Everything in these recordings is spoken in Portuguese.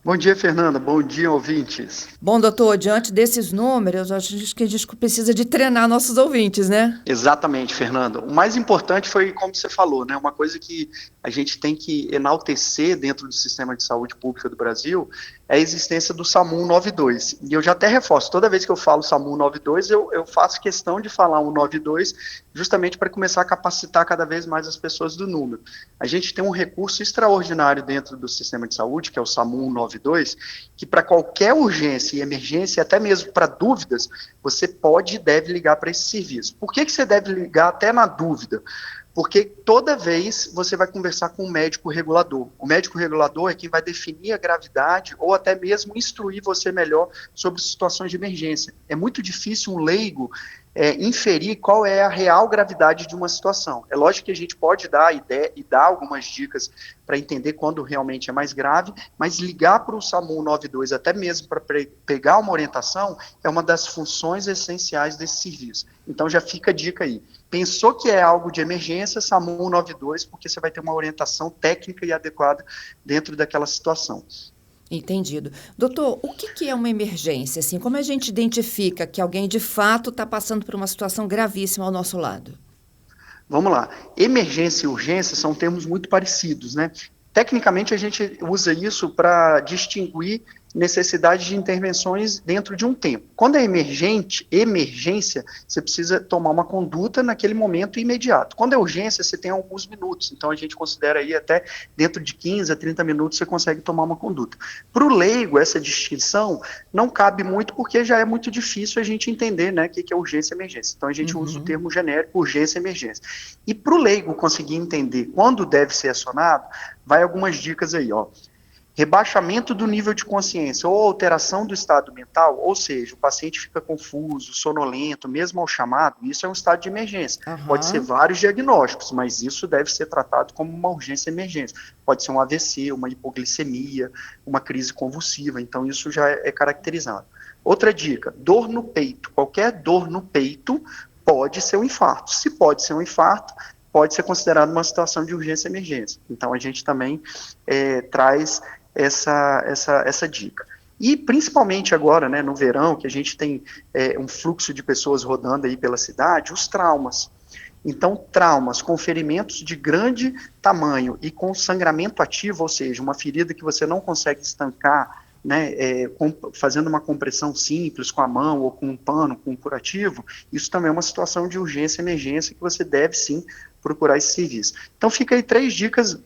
Bom dia, Fernanda. Bom dia, ouvintes. Bom, doutor, diante desses números, acho que a gente precisa de treinar nossos ouvintes, né? Exatamente, Fernanda. O mais importante foi, como você falou, né? Uma coisa que a gente tem que enaltecer dentro do sistema de saúde pública do Brasil é a existência do SAMU 192. E eu já até reforço, toda vez que eu falo SAMU 192, eu faço questão de falar 192, justamente para começar a capacitar cada vez mais as pessoas do número. A gente tem um recurso extraordinário dentro do sistema de saúde, que é o SAMU 192, que para qualquer urgência e emergência, até mesmo para dúvidas, você pode e deve ligar para esse serviço. Por que você deve ligar até na dúvida? Porque toda vez você vai conversar com um médico regulador. O médico regulador é quem vai definir a gravidade ou até mesmo instruir você melhor sobre situações de emergência. É muito difícil um leigo inferir qual é a real gravidade de uma situação. É lógico que a gente pode dar ideia e dar algumas dicas para entender quando realmente é mais grave, mas ligar para o SAMU 92, até mesmo para pegar uma orientação, é uma das funções essenciais desse serviço. Então já fica a dica aí. Pensou que é algo de emergência, SAMU 192, porque você vai ter uma orientação técnica e adequada dentro daquela situação. Entendido. Doutor, o que é uma emergência? Assim, como a gente identifica que alguém de fato está passando por uma situação gravíssima ao nosso lado? Vamos lá. Emergência e urgência são termos muito parecidos, né? Tecnicamente, a gente usa isso para distinguir necessidade de intervenções dentro de um tempo. Quando é emergência, você precisa tomar uma conduta naquele momento imediato. Quando é urgência, você tem alguns minutos. Então, a gente considera aí até dentro de 15 a 30 minutos você consegue tomar uma conduta. Para o leigo, essa distinção não cabe muito porque já é muito difícil a gente entender, né, o que é urgência e emergência. Então, a gente usa o Uhum. termo genérico urgência e emergência. E para o leigo conseguir entender quando deve ser acionado, vai algumas dicas aí, ó. Rebaixamento do nível de consciência ou alteração do estado mental, ou seja, o paciente fica confuso, sonolento, mesmo ao chamado, isso é um estado de emergência. Pode ser Aham. vários diagnósticos, mas isso deve ser tratado como uma urgência e emergência. Pode ser um AVC, uma hipoglicemia, uma crise convulsiva, então isso já é caracterizado. Outra dica, dor no peito. Qualquer dor no peito pode ser um infarto. Se pode ser um infarto, pode ser considerado uma situação de urgência e emergência. Então a gente também traz essa dica. E principalmente agora, né, no verão, que a gente tem um fluxo de pessoas rodando aí pela cidade, os traumas. Então, traumas com ferimentos de grande tamanho e com sangramento ativo, ou seja, uma ferida que você não consegue estancar, né, fazendo uma compressão simples com a mão ou com um pano, com um curativo, isso também é uma situação de urgência e emergência que você deve sim procurar esse serviço. Então, fica aí 3 dicas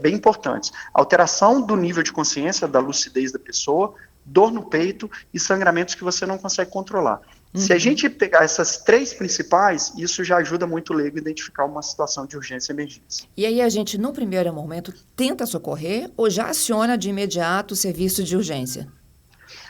bem importantes. Alteração do nível de consciência, da lucidez da pessoa, dor no peito e sangramentos que você não consegue controlar. Se a Uhum. gente pegar essas 3 principais, isso já ajuda muito o leigo a identificar uma situação de urgência e emergência. E aí a gente, no primeiro momento, tenta socorrer ou já aciona de imediato o serviço de urgência?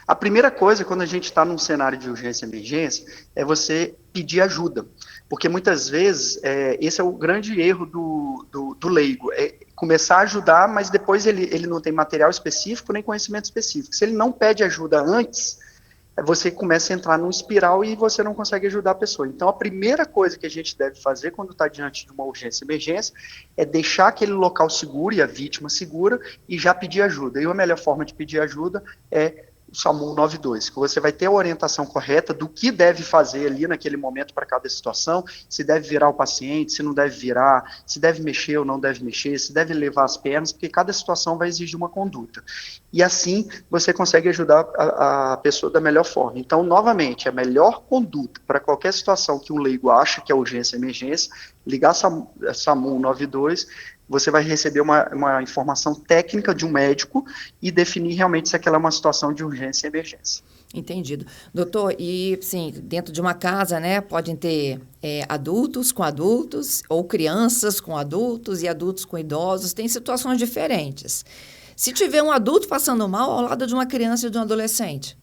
A primeira coisa, quando a gente está num cenário de urgência e emergência, é você pedir ajuda. Porque muitas vezes, esse é o grande erro do leigo, é começar a ajudar, mas depois ele não tem material específico nem conhecimento específico. Se ele não pede ajuda antes, você começa a entrar num espiral e você não consegue ajudar a pessoa. Então, a primeira coisa que a gente deve fazer quando está diante de uma urgência e emergência é deixar aquele local seguro e a vítima segura e já pedir ajuda. E a melhor forma de pedir ajuda é o SAMU 92, que você vai ter a orientação correta do que deve fazer ali naquele momento para cada situação, se deve virar o paciente, se não deve virar, se deve mexer ou não deve mexer, se deve levar as pernas, porque cada situação vai exigir uma conduta. E assim você consegue ajudar a pessoa da melhor forma. Então, novamente, a melhor conduta para qualquer situação que um leigo acha que é urgência e emergência, ligar SAMU 92, você vai receber uma informação técnica de um médico e definir realmente se aquela é uma situação de urgência e emergência. Entendido. Doutor, e sim, dentro de uma casa, né, podem ter adultos com adultos, ou crianças com adultos e adultos com idosos, tem situações diferentes. Se tiver um adulto passando mal ao lado de uma criança e de um adolescente.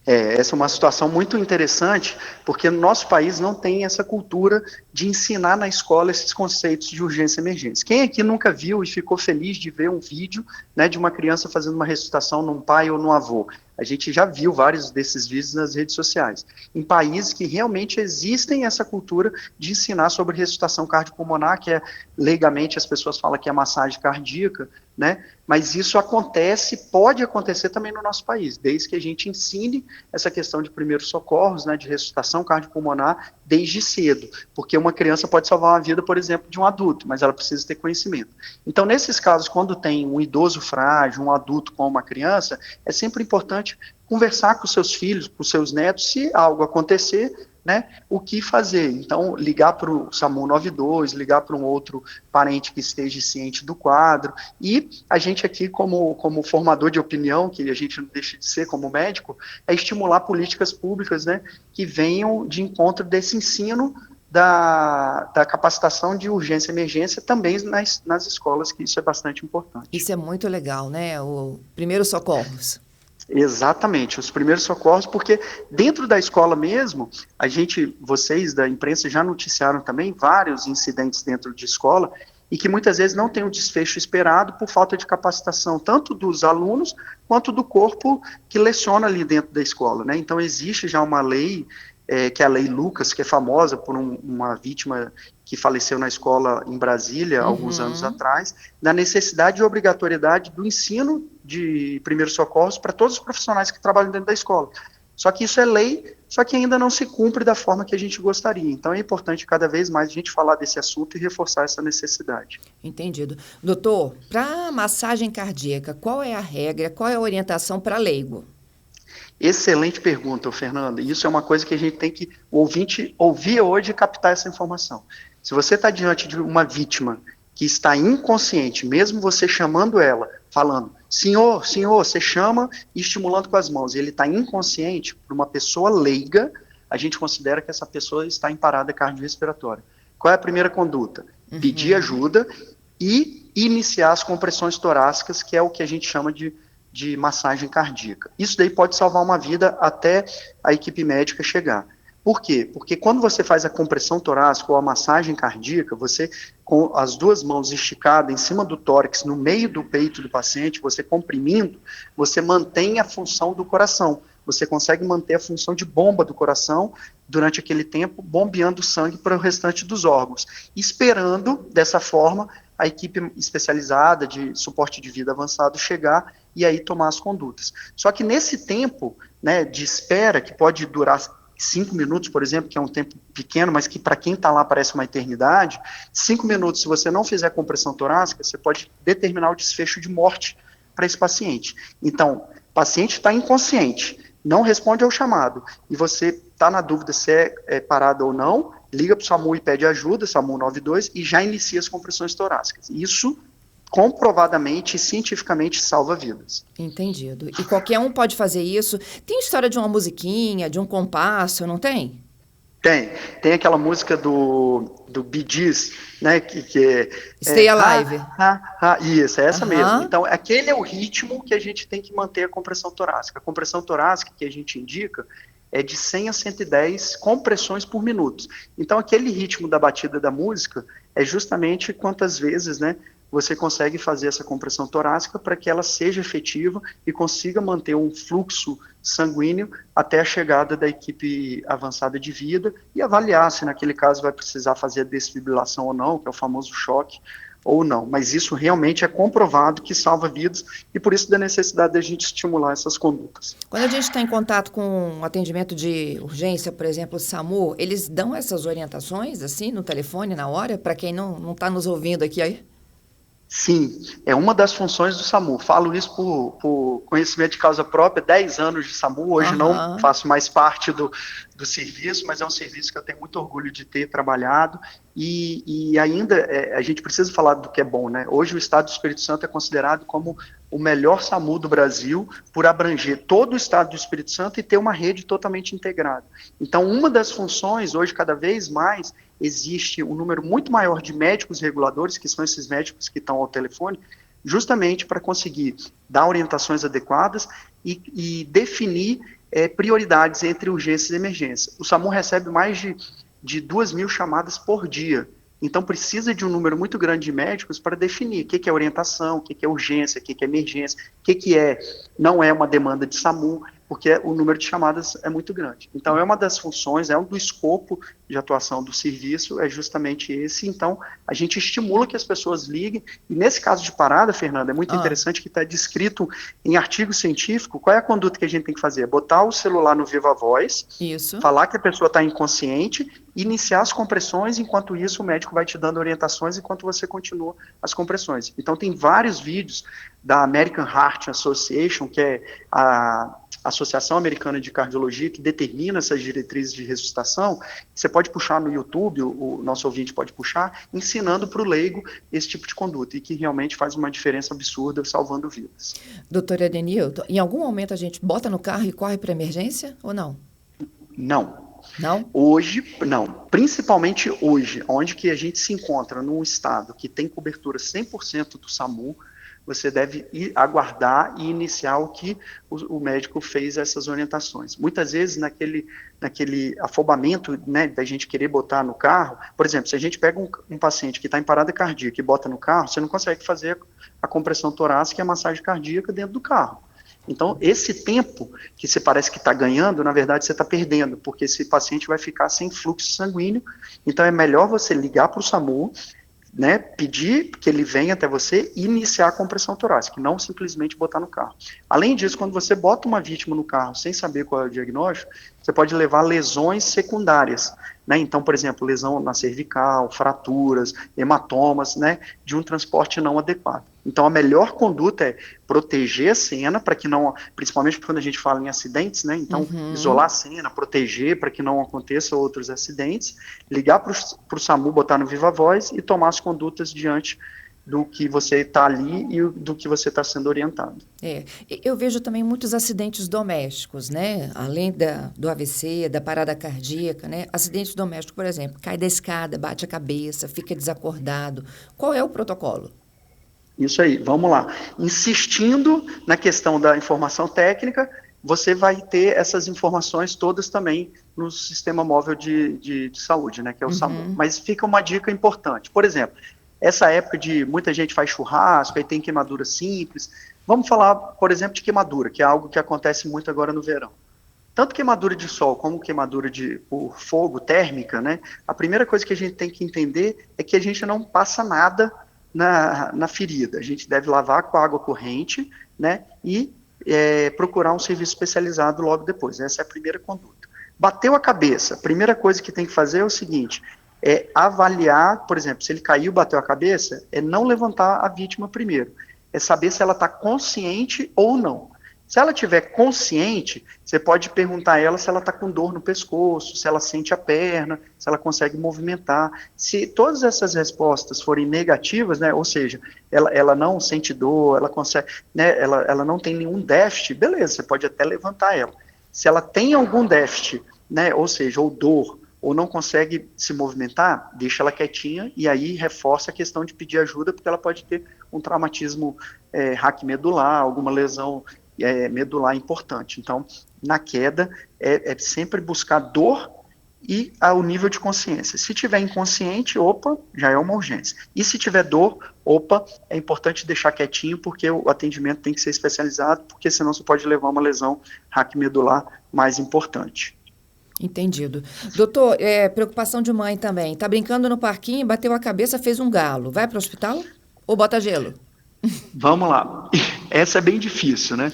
Essa é uma situação muito interessante, porque no nosso país não tem essa cultura de ensinar na escola esses conceitos de urgência e emergência. Quem aqui nunca viu e ficou feliz de ver um vídeo, né, de uma criança fazendo uma ressuscitação num pai ou num avô? A gente já viu vários desses vídeos nas redes sociais. Em países que realmente existem essa cultura de ensinar sobre ressuscitação cardiopulmonar, que leigamente as pessoas falam que é massagem cardíaca, né? Mas isso acontece, pode acontecer também no nosso país, desde que a gente ensine essa questão de primeiros socorros, né, de ressuscitação cardiopulmonar desde cedo, porque uma criança pode salvar a vida, por exemplo, de um adulto, mas ela precisa ter conhecimento. Então, nesses casos, quando tem um idoso frágil, um adulto com uma criança, é sempre importante conversar com seus filhos, com seus netos, se algo acontecer, né, o que fazer. Então, ligar para o SAMU 92, ligar para um outro parente que esteja ciente do quadro, e a gente aqui, como formador de opinião, que a gente não deixa de ser como médico, é estimular políticas públicas, né, que venham de encontro desse ensino da capacitação de urgência e emergência também nas escolas, que isso é bastante importante. Isso é muito legal, né? O primeiros socorros. Exatamente, os primeiros socorros, porque dentro da escola mesmo, vocês da imprensa já noticiaram também vários incidentes dentro de escola e que muitas vezes não tem o desfecho esperado por falta de capacitação, tanto dos alunos quanto do corpo que leciona ali dentro da escola, né? Então existe já uma lei, que é a Lei Lucas, que é famosa por uma vítima que faleceu na escola em Brasília, alguns anos atrás, da necessidade e obrigatoriedade do ensino de primeiros socorros para todos os profissionais que trabalham dentro da escola. Só que isso é lei, só que ainda não se cumpre da forma que a gente gostaria. Então é importante cada vez mais a gente falar desse assunto e reforçar essa necessidade. Entendido. Doutor, para massagem cardíaca, qual é a regra, qual é a orientação para leigo? Excelente pergunta, Fernanda. Isso é uma coisa que a gente tem que o ouvinte ouvir hoje e captar essa informação. Se você está diante de uma vítima que está inconsciente, mesmo você chamando ela, falando, senhor, senhor, você chama e estimulando com as mãos, e ele está inconsciente, para uma pessoa leiga, a gente considera que essa pessoa está em parada cardiorrespiratória. Qual é a primeira conduta? Pedir ajuda e iniciar as compressões torácicas, que é o que a gente chama de massagem cardíaca. Isso daí pode salvar uma vida até a equipe médica chegar. Por quê? Porque quando você faz a compressão torácica ou a massagem cardíaca, você, com as duas mãos esticadas em cima do tórax, no meio do peito do paciente, você comprimindo, você mantém a função do coração. Você consegue manter a função de bomba do coração durante aquele tempo, bombeando sangue para o restante dos órgãos, esperando, dessa forma, a equipe especializada de suporte de vida avançado chegar e aí tomar as condutas. Só que nesse tempo, né, de espera, que pode durar 5 minutos, por exemplo, que é um tempo pequeno, mas que para quem está lá parece uma eternidade, 5 minutos, se você não fizer compressão torácica, você pode determinar o desfecho de morte para esse paciente. Então, o paciente está inconsciente, não responde ao chamado, e você está na dúvida se é parado ou não, liga para o SAMU e pede ajuda, SAMU 92, e já inicia as compressões torácicas. Isso, comprovadamente e cientificamente, salva vidas. Entendido. E qualquer um pode fazer isso? Tem história de uma musiquinha, de um compasso, não tem? Tem aquela música do Bee Gees, né, que é... Stay Alive. Isso, é essa mesmo. Então, aquele é o ritmo que a gente tem que manter a compressão torácica. A compressão torácica que a gente indica é de 100 a 110 compressões por minuto. Então, aquele ritmo da batida da música é justamente quantas vezes, né, você consegue fazer essa compressão torácica para que ela seja efetiva e consiga manter um fluxo sanguíneo até a chegada da equipe avançada de vida e avaliar se naquele caso vai precisar fazer a desfibrilação ou não, que é o famoso choque, ou não. Mas isso realmente é comprovado que salva vidas e por isso da necessidade da gente estimular essas condutas. Quando a gente está em contato com um atendimento de urgência, por exemplo, o SAMU, eles dão essas orientações assim no telefone, na hora, para quem não está nos ouvindo aqui aí? Sim, é uma das funções do SAMU. Falo isso por conhecimento de causa própria, 10 anos de SAMU, hoje não faço mais parte do serviço, mas é um serviço que eu tenho muito orgulho de ter trabalhado e ainda a gente precisa falar do que é bom, né? Hoje o Estado do Espírito Santo é considerado como o melhor SAMU do Brasil por abranger todo o Estado do Espírito Santo e ter uma rede totalmente integrada. Então, uma das funções, hoje cada vez mais, existe um número muito maior de médicos reguladores, que são esses médicos que estão ao telefone, justamente para conseguir dar orientações adequadas e definir prioridades entre urgências e emergências. O SAMU recebe mais de 2.000 chamadas por dia. Então, precisa de um número muito grande de médicos para definir o que é orientação, o que é urgência, o que é emergência, o que não é uma demanda de SAMU. porque o número de chamadas é muito grande. Então, é uma das funções, é um do escopo de atuação do serviço, é justamente esse. Então, a gente estimula que as pessoas liguem, e nesse caso de parada, Fernanda, é muito interessante que está descrito em artigo científico, qual é a conduta que a gente tem que fazer? Botar o celular no viva voz, falar que a pessoa está inconsciente, iniciar as compressões, enquanto isso o médico vai te dando orientações enquanto você continua as compressões. Então, tem vários vídeos da American Heart Association, que é a Associação Americana de Cardiologia, que determina essas diretrizes de ressuscitação. Você pode puxar no YouTube, o nosso ouvinte pode puxar, ensinando para o leigo esse tipo de conduta, e que realmente faz uma diferença absurda, salvando vidas. Doutora Edenilton, em algum momento a gente bota no carro e corre para emergência, ou não? Não. Não? Hoje, não. Principalmente hoje, onde que a gente se encontra num estado que tem cobertura 100% do SAMU, você deve aguardar e iniciar o que o médico fez essas orientações. Muitas vezes, naquele afobamento, né, da gente querer botar no carro, por exemplo, se a gente pega um paciente que está em parada cardíaca e bota no carro, você não consegue fazer a compressão torácica e a massagem cardíaca dentro do carro. Então, esse tempo que você parece que está ganhando, na verdade você está perdendo, porque esse paciente vai ficar sem fluxo sanguíneo. Então, é melhor você ligar para o SAMU, né, pedir que ele venha até você e iniciar a compressão torácica, não simplesmente botar no carro. Além disso, quando você bota uma vítima no carro sem saber qual é o diagnóstico, você pode levar lesões secundárias, né? Então, por exemplo, lesão na cervical, fraturas, hematomas, né, de um transporte não adequado. Então, a melhor conduta é proteger a cena, para que não, principalmente quando a gente fala em acidentes, né, então, isolar a cena, proteger para que não aconteçam outros acidentes, ligar para o SAMU, botar no viva voz e tomar as condutas diante do que você está ali e do que você está sendo orientado. Eu vejo também muitos acidentes domésticos, né? Além do AVC, da parada cardíaca, né? Acidentes domésticos, por exemplo, cai da escada, bate a cabeça, fica desacordado. Qual é o protocolo? Isso aí, vamos lá. Insistindo na questão da informação técnica, você vai ter essas informações todas também no Sistema Móvel de Saúde, né, que é o SAMU. Mas fica uma dica importante. Por exemplo, essa época de muita gente faz churrasco, aí tem queimadura simples. Vamos falar, por exemplo, de queimadura, que é algo que acontece muito agora no verão. Tanto queimadura de sol como queimadura por fogo, térmica, né? A primeira coisa que a gente tem que entender é que a gente não passa nada na ferida. A gente deve lavar com água corrente, né? E procurar um serviço especializado logo depois. Essa é a primeira conduta. Bateu a cabeça, a primeira coisa que tem que fazer é o seguinte: é avaliar, por exemplo, se ele caiu, bateu a cabeça, é não levantar a vítima primeiro, é saber se ela está consciente ou não. Se ela estiver consciente, você pode perguntar a ela se ela está com dor no pescoço, se ela sente a perna, se ela consegue movimentar. Se todas essas respostas forem negativas, né, ou seja, ela não sente dor, ela consegue, né, ela não tem nenhum déficit, beleza, você pode até levantar ela. Se ela tem algum déficit, né, ou seja, ou dor, ou não consegue se movimentar, deixa ela quietinha e aí reforça a questão de pedir ajuda, porque ela pode ter um traumatismo raquimedular, alguma lesão medular importante. Então, na queda, é sempre buscar dor e o nível de consciência. Se tiver inconsciente, opa, já é uma urgência. E se tiver dor, opa, é importante deixar quietinho, porque o atendimento tem que ser especializado, porque senão você pode levar uma lesão raquimedular mais importante. Entendido. Doutor, preocupação de mãe também. Tá brincando no parquinho, bateu a cabeça, fez um galo. Vai para o hospital ou bota gelo? Vamos lá. Essa é bem difícil, né?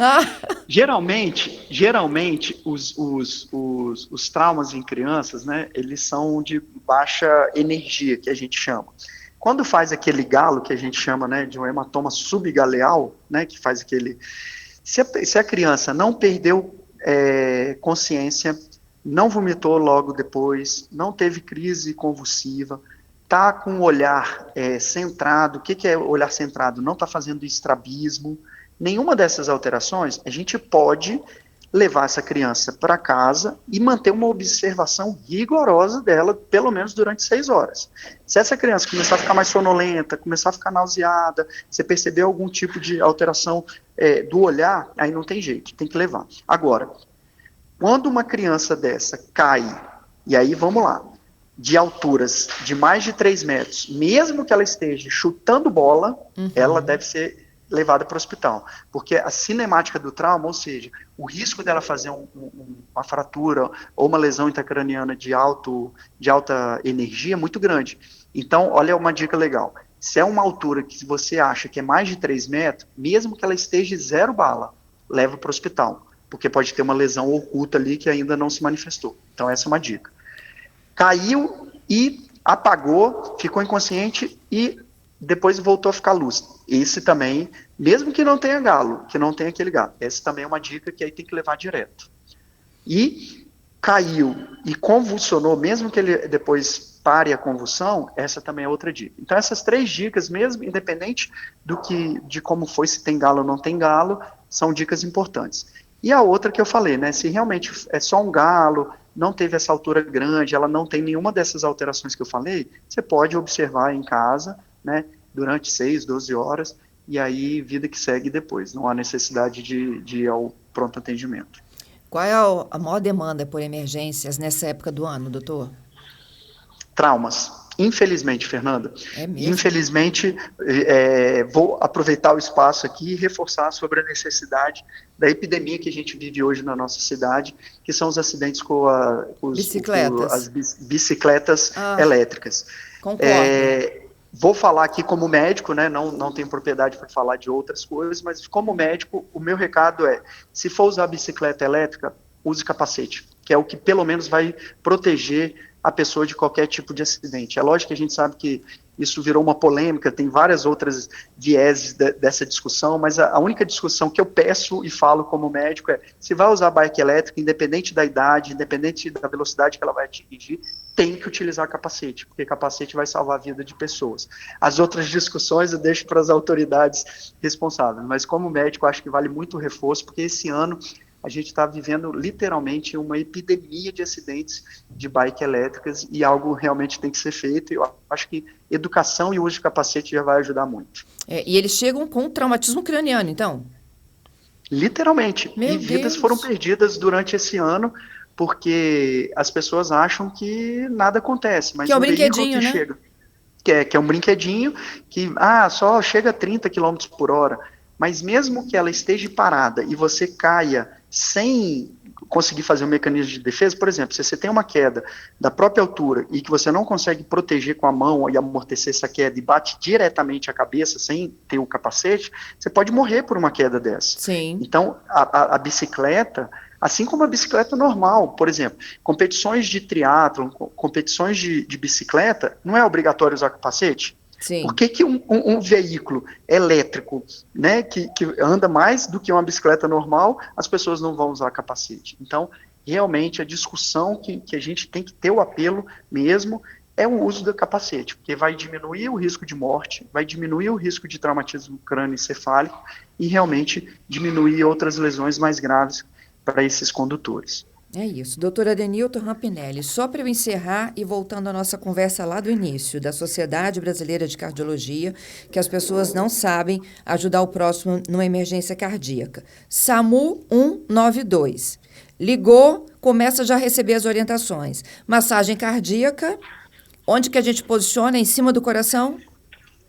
Geralmente os traumas em crianças, né, eles são de baixa energia, que a gente chama. Quando faz aquele galo, que a gente chama, né, de um hematoma subgaleal, né, que faz aquele... Se a criança não perdeu consciência, não vomitou logo depois, não teve crise convulsiva, está com o olhar centrado. O que é olhar centrado? Não está fazendo estrabismo. Nenhuma dessas alterações, a gente pode levar essa criança para casa e manter uma observação rigorosa dela, pelo menos durante 6 horas. Se essa criança começar a ficar mais sonolenta, começar a ficar nauseada, você perceber algum tipo de alteração do olhar, aí não tem jeito, tem que levar. Agora, quando uma criança dessa cai, e aí vamos lá, de alturas de mais de 3 metros, mesmo que ela esteja chutando bola, ela deve ser levada para o hospital, porque a cinemática do trauma, ou seja, o risco dela fazer uma fratura ou uma lesão intracraniana de alta energia é muito grande. Então, olha uma dica legal, se é uma altura que você acha que é mais de 3 metros, mesmo que ela esteja 0 bala, leva para o hospital, porque pode ter uma lesão oculta ali que ainda não se manifestou. Então, essa é uma dica. Caiu e apagou, ficou inconsciente e depois voltou a ficar lúcido. Esse também, mesmo que não tenha galo, que não tenha aquele galo, essa também é uma dica que aí tem que levar direto. E caiu e convulsionou, mesmo que ele depois pare a convulsão, essa também é outra dica. Então essas 3 dicas, mesmo independente de como foi, se tem galo ou não tem galo, são dicas importantes. E a outra que eu falei, né, se realmente é só um galo, não teve essa altura grande, ela não tem nenhuma dessas alterações que eu falei, você pode observar em casa, né, durante 6, 12 horas, e aí vida que segue depois, não há necessidade de ir ao pronto atendimento. Qual é a maior demanda por emergências nessa época do ano, doutor? Traumas. Infelizmente, Fernanda, É mesmo? infelizmente, vou aproveitar o espaço aqui e reforçar sobre a necessidade da epidemia que a gente vive hoje na nossa cidade, que são os acidentes com as bicicletas elétricas. Concordo. Vou falar aqui como médico, né, não tenho propriedade para falar de outras coisas, mas como médico, o meu recado é, se for usar bicicleta elétrica, use capacete, que é o que pelo menos vai proteger a pessoa de qualquer tipo de acidente. É lógico que a gente sabe que isso virou uma polêmica, tem várias outras vieses dessa discussão, mas a única discussão que eu peço e falo como médico é, se vai usar bike elétrica, independente da idade, independente da velocidade que ela vai atingir, tem que utilizar capacete, porque capacete vai salvar a vida de pessoas. As outras discussões eu deixo para as autoridades responsáveis, mas como médico acho que vale muito o reforço, porque esse ano a gente está vivendo literalmente uma epidemia de acidentes de bike elétricas e algo realmente tem que ser feito. Eu acho que educação e uso de capacete já vai ajudar muito. E eles chegam com traumatismo craniano, então? Literalmente. Meu vidas Deus. Foram perdidas durante esse ano porque as pessoas acham que nada acontece. Mas Que é um o veículo brinquedinho, que né? chega, que é um brinquedinho que só chega a 30 km por hora. Mas mesmo que ela esteja parada e você caia sem conseguir fazer um mecanismo de defesa, por exemplo, se você tem uma queda da própria altura e que você não consegue proteger com a mão e amortecer essa queda e bate diretamente a cabeça sem ter o capacete, você pode morrer por uma queda dessa. Sim. Então, a bicicleta, assim como a bicicleta normal, por exemplo, competições de triatlon, competições de bicicleta, não é obrigatório usar capacete? Sim. Por que um veículo elétrico, né, que anda mais do que uma bicicleta normal, as pessoas não vão usar capacete? Então, realmente, a discussão que a gente tem que ter o apelo mesmo é o uso do capacete, porque vai diminuir o risco de morte, vai diminuir o risco de traumatismo crânioencefálico e realmente diminuir outras lesões mais graves para esses condutores. É isso. Doutora Denilton Rampinelli, só para eu encerrar e voltando à nossa conversa lá do início, da Sociedade Brasileira de Cardiologia, que as pessoas não sabem ajudar o próximo numa emergência cardíaca. SAMU 192. Ligou, começa já a receber as orientações. Massagem cardíaca, onde que a gente posiciona? Em cima do coração?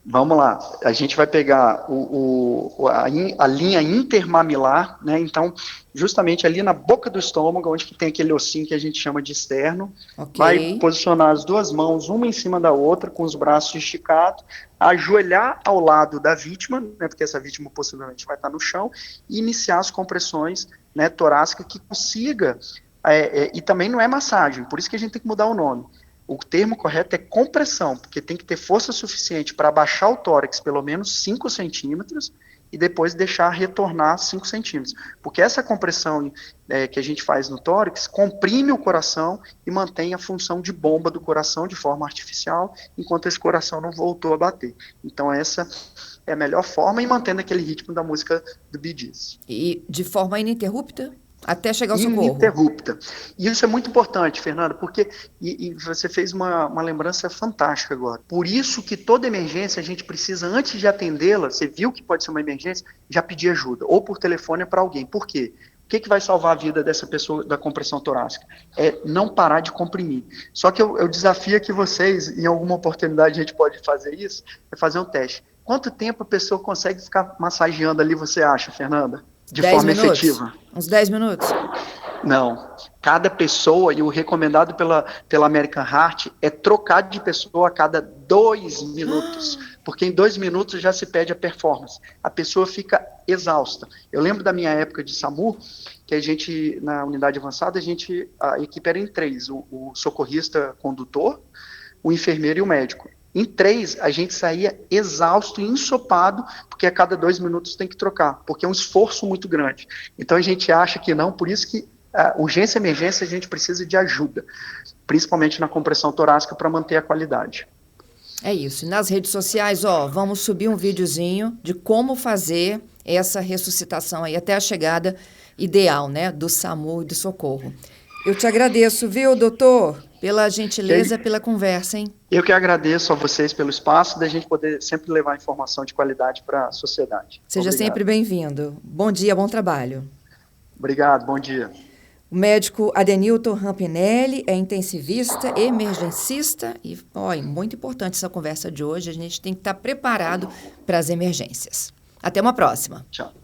Vamos lá, a gente vai pegar a linha intermamilar, né? Então, justamente ali na boca do estômago, onde que tem aquele ossinho que a gente chama de externo, Okay. Vai posicionar as duas mãos, uma em cima da outra, com os braços esticados, ajoelhar ao lado da vítima, né? Porque essa vítima possivelmente vai estar no chão, e iniciar as compressões, né, torácicas que consiga, e também não é massagem, por isso que a gente tem que mudar o nome. O termo correto é compressão, porque tem que ter força suficiente para abaixar o tórax pelo menos 5 centímetros e depois deixar retornar 5 centímetros. Porque essa compressão que a gente faz no tórax comprime o coração e mantém a função de bomba do coração de forma artificial, enquanto esse coração não voltou a bater. Então essa é a melhor forma e mantendo aquele ritmo da música do Bee Gees. E de forma ininterrupta? Até chegar ao socorro. Ininterrupta. E isso é muito importante, Fernanda, porque e você fez uma lembrança fantástica agora. Por isso que toda emergência a gente precisa, antes de atendê-la, você viu que pode ser uma emergência, já pedir ajuda, ou por telefone para alguém. Por quê? O que vai salvar a vida dessa pessoa da compressão torácica? É não parar de comprimir. Só que eu desafio aqui vocês, em alguma oportunidade a gente pode fazer isso, é fazer um teste. Quanto tempo a pessoa consegue ficar massageando ali, você acha, Fernanda? De 10 forma minutos? efetiva? Uns 10 minutos? Não. Cada pessoa, e o recomendado pela American Heart, é trocar de pessoa a cada 2 minutos. Porque em 2 minutos já se perde a performance. A pessoa fica exausta. Eu lembro da minha época de SAMU, que a gente, na unidade avançada, a equipe era em 3. O socorrista condutor, o enfermeiro e o médico. Em 3, a gente saía exausto e ensopado, porque a cada 2 minutos tem que trocar, porque é um esforço muito grande. Então a gente acha que não, por isso que urgência e emergência a gente precisa de ajuda, principalmente na compressão torácica para manter a qualidade. É isso. Nas redes sociais, vamos subir um videozinho de como fazer essa ressuscitação aí até a chegada ideal, né, do SAMU e do socorro. Eu te agradeço, viu, doutor, pela gentileza, pela conversa, hein? Eu que agradeço a vocês pelo espaço, da gente poder sempre levar informação de qualidade para a sociedade. Seja sempre bem-vindo. Bom dia, bom trabalho. Obrigado, bom dia. O médico Adenilton Rampinelli é intensivista, emergencista e, muito importante essa conversa de hoje, a gente tem que estar preparado para as emergências. Até uma próxima. Tchau.